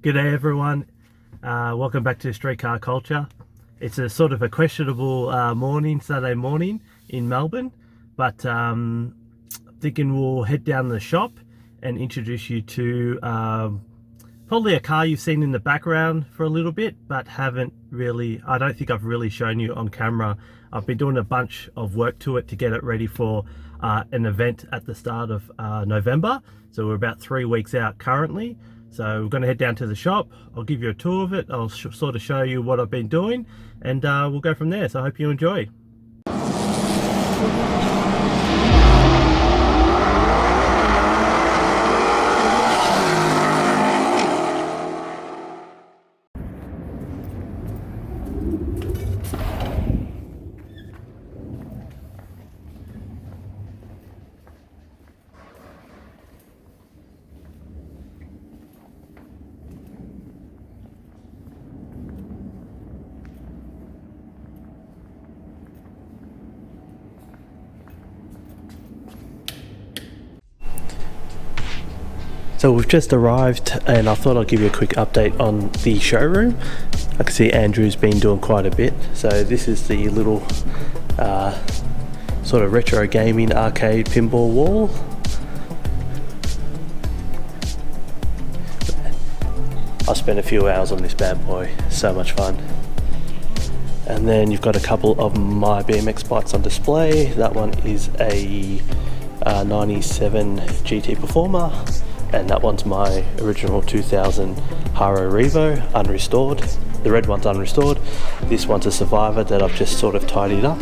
G'day everyone, welcome back to Street Car Culture. It's a sort of a questionable Saturday morning in Melbourne, but thinking we'll head down to the shop and introduce you to probably a car you've seen in the background for a little bit, but I don't think I've really shown you on camera. I've been doing a bunch of work to it to get it ready for an event at the start of November, so we're about 3 weeks out currently. So we're going to head down to the shop. I'll give you a tour of it. I'll sort of show you what I've been doing, and we'll go from there. So I hope you enjoy. So we've just arrived, and I thought I'd give you a quick update on the showroom. I can see Andrew's been doing quite a bit. So this is the little sort of retro gaming arcade pinball wall. I spent a few hours on this bad boy, so much fun. And then you've got a couple of my BMX bikes on display. That one is a 97 GT Performer, and that one's my original 2000 Haro Revo, unrestored. The red one's unrestored. This one's a Survivor that I've just sort of tidied up.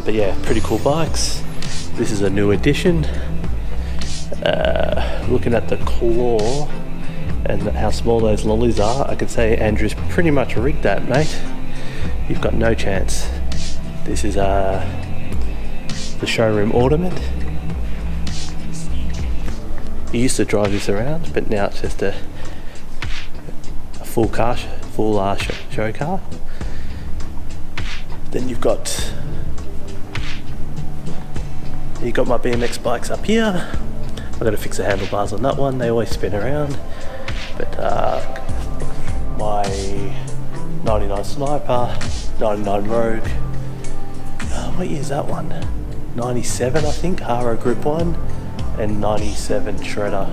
But yeah, pretty cool bikes. This is a new addition. Looking at the claw and how small those lollies are, I could say Andrew's pretty much rigged that, mate. You've got no chance. This is the showroom ornament. You used to drive this around, but now it's just a full show car. Then you've got my BMX bikes up here. I've got to fix the handlebars on that one, they always spin around. But my 99 Sniper, 99 Rogue, what year is that one? 97 I think, Haro Group 1, and 97 Shredder.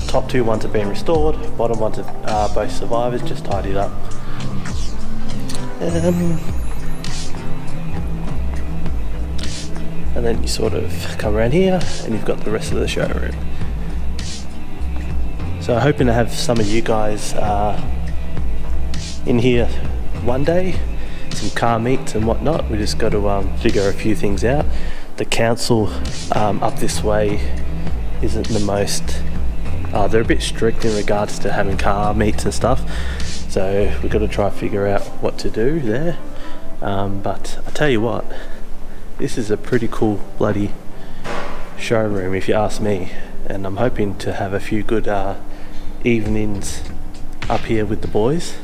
Top two ones have been restored, bottom ones are both Survivors, just tidied up. And then you sort of come around here and you've got the rest of the showroom. So hoping to have some of you guys in here one day, some car meets and whatnot. We just got to figure a few things out. The council up this way isn't the most, they're a bit strict in regards to having car meets and stuff, so we've got to try and figure out what to do there. But I tell you what, this is a pretty cool bloody showroom if you ask me, and I'm hoping to have a few good evenings up here with the boys.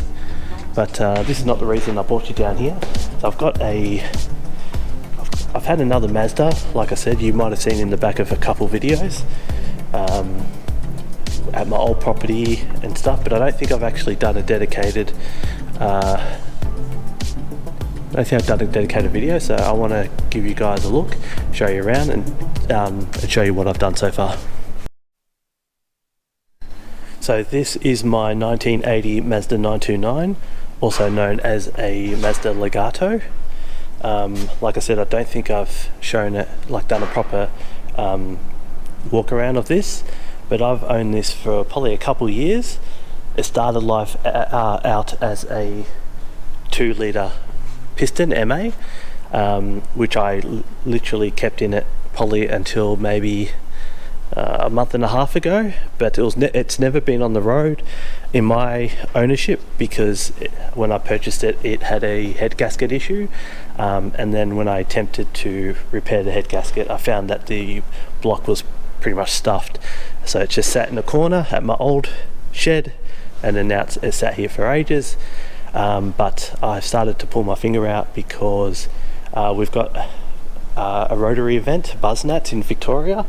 But this is not the reason I brought you down here. So I've had another Mazda, like I said, you might have seen in the back of a couple videos at my old property and stuff, but I don't think I've actually done a dedicated video, so I want to give you guys a look, show you around, and show you what I've done so far. So this is my 1980 Mazda 929, also known as a Mazda Legato. Like I said, I don't think I've shown it, like done a proper walk around of this, but I've owned this for probably a couple years. It started life out as a 2-litre piston MA, which I literally kept in it probably until maybe a month and a half ago, but it's never been on the road in my ownership because when I purchased it, it had a head gasket issue, and then when I attempted to repair the head gasket, I found that the block was pretty much stuffed, so it just sat in a corner at my old shed, and then now it's sat here for ages. But I've started to pull my finger out because we've got a Rotary event, Buzznats in Victoria,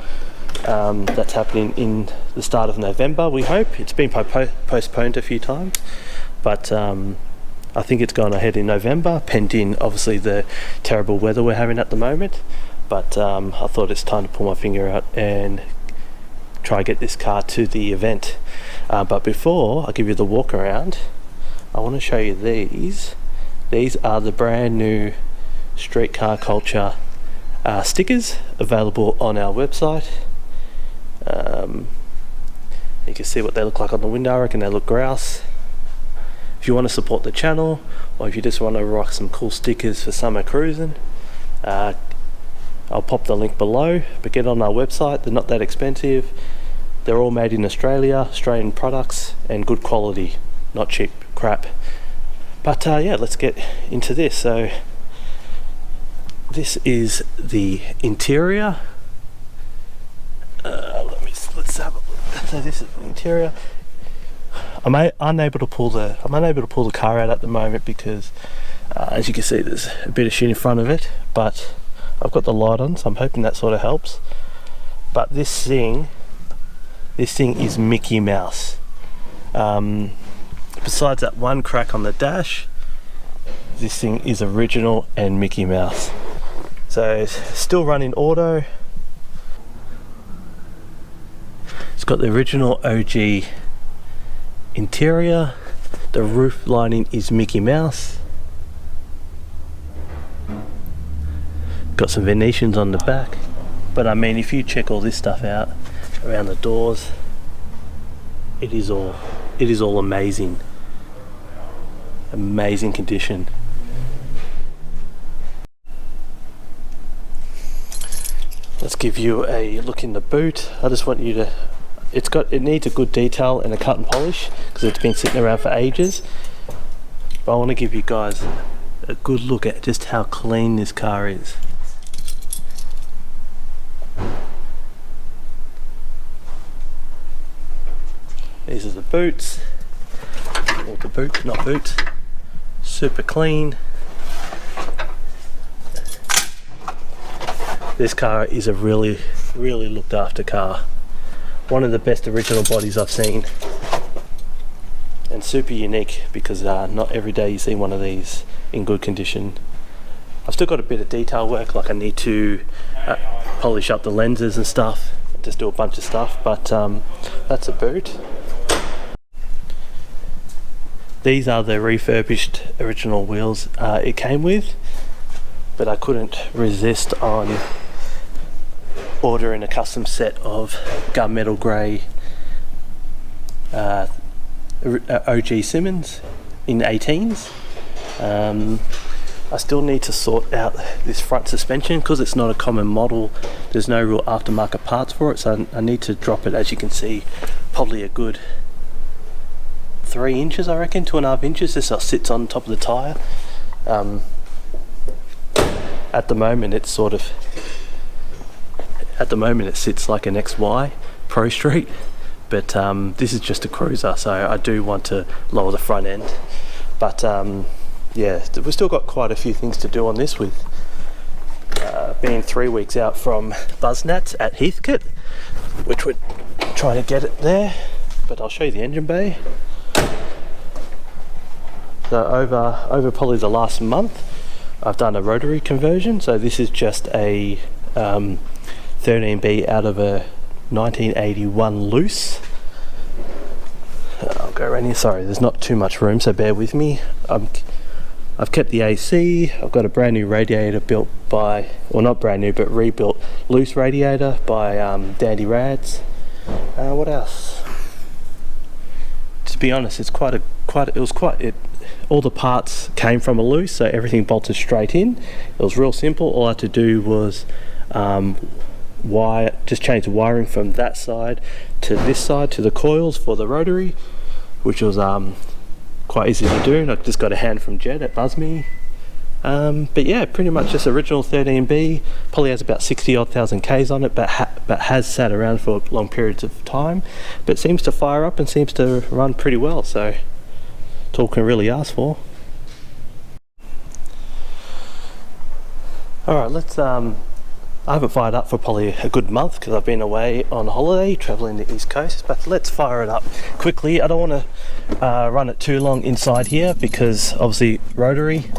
That's happening in the start of November, we hope. It's been postponed a few times, but I think it's gone ahead in November, pending obviously the terrible weather we're having at the moment. But I thought it's time to pull my finger out and try and get this car to the event. But before I give you the walk around, I want to show you these. These are the brand new Street Car Culture stickers available on our website. You can see what they look like on the window. I reckon they look grouse. If you want to support the channel, or if you just want to rock some cool stickers for summer cruising, I'll pop the link below, but get on our website. They're not that expensive. They're all made in Australia, Australian products, and good quality, not cheap crap. But yeah, let's get into this. So this is the interior. Let's have a look. So this is the interior. I'm unable to pull the car out at the moment because, as you can see, there's a bit of shit in front of it. But I've got the light on, so I'm hoping that sort of helps. But this thing is Mickey Mouse. Besides that one crack on the dash, this thing is original and Mickey Mouse. So it's still running auto. It's got the original OG interior. The roof lining is Mickey Mouse. Got some Venetians on the back. But I mean, if you check all this stuff out around the doors, it is all amazing condition. Let's give you a look in the boot. I just want you to, it needs a good detail and a cut and polish because it's been sitting around for ages, but I want to give you guys a good look at just how clean this car is. These are the boots, or the boot, not boots, super clean. This car is a really looked after car. One of the best original bodies I've seen, and super unique because not every day you see one of these in good condition. I've still got a bit of detail work, like I need to polish up the lenses and stuff, just do a bunch of stuff, but that's a boot. These are the refurbished original wheels it came with, but I couldn't resist on ordering a custom set of gunmetal grey OG Simmons in 18s. I still need to sort out this front suspension because it's not a common model. There's no real aftermarket parts for it, so I need to drop it, as you can see, probably a good 3 inches, I reckon, 2.5 inches. This sits on top of the tyre. At the moment it sits like an XY Pro Street, but this is just a cruiser, so I do want to lower the front end. But yeah, we've still got quite a few things to do on this, with being 3 weeks out from Buznats at Heathcote, which we're trying to get it there. But I'll show you the engine bay. So over probably the last month, I've done a rotary conversion. So this is just a 13B out of a 1981 loose. I'll go around here. Sorry, there's not too much room, so bear with me. I've kept the AC. I've got a brand new radiator built by, well, not brand new, but rebuilt loose radiator by Dandy Rads. What else? To be honest, all the parts came from a loose, so everything bolted straight in. It was real simple. All I had to do was just change the wiring from that side to this side to the coils for the rotary, which was quite easy to do. I just got a hand from Jed at BuzzMe. But yeah, pretty much just original 13B. Probably has about 60-odd thousand Ks on it, but has sat around for long periods of time. But seems to fire up and seems to run pretty well, so it's all can really ask for. Alright, let's I haven't fired up for probably a good month because I've been away on holiday traveling the East Coast, but let's fire it up quickly. I don't want to run it too long inside here because obviously rotary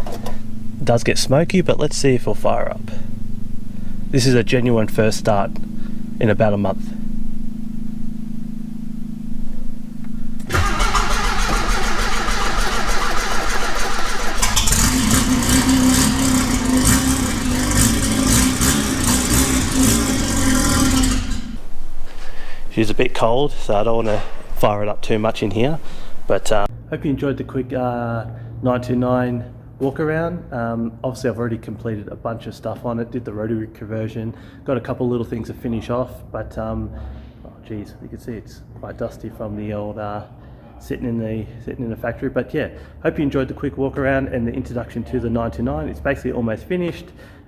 does get smoky, but let's see if it'll fire up. This is a genuine first start in about a month. She's a bit cold, so I don't want to fire it up too much in here, but hope you enjoyed the quick 929 walk around. Obviously I've already completed a bunch of stuff on it, did the rotary conversion, got a couple little things to finish off, but oh geez, you can see it's quite dusty from the old sitting in the factory. But yeah, hope you enjoyed the quick walk around and the introduction to the 929. It's basically almost finished.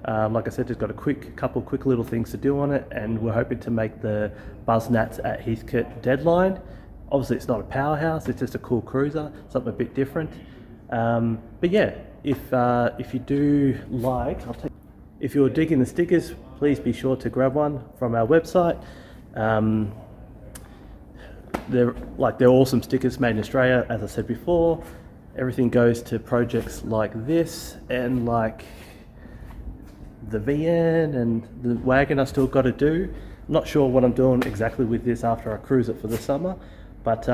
Like I said, just got a couple quick little things to do on it, and we're hoping to make the Buzz Nats at Heathcote deadline. Obviously it's not a powerhouse, it's just a cool cruiser, something a bit different. But yeah, if you do like, if you're digging the stickers, please be sure to grab one from our website. They're awesome stickers made in Australia, as I said before. Everything goes to projects like this, and like the VN and the wagon I still got to do. I'm not sure what I'm doing exactly with this after I cruise it for the summer, but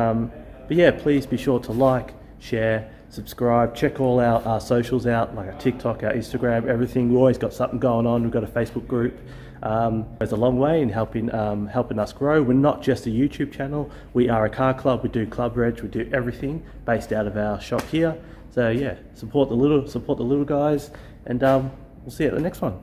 yeah, please be sure to like, share, subscribe, check all our socials out, like our TikTok, our Instagram, everything. We've always got something going on. We've got a Facebook group. Goes a long way in helping us grow. We're not just a YouTube channel, we are a car club. We do club reg, we do everything based out of our shop here. So yeah, support the little guys, and we'll see you at the next one.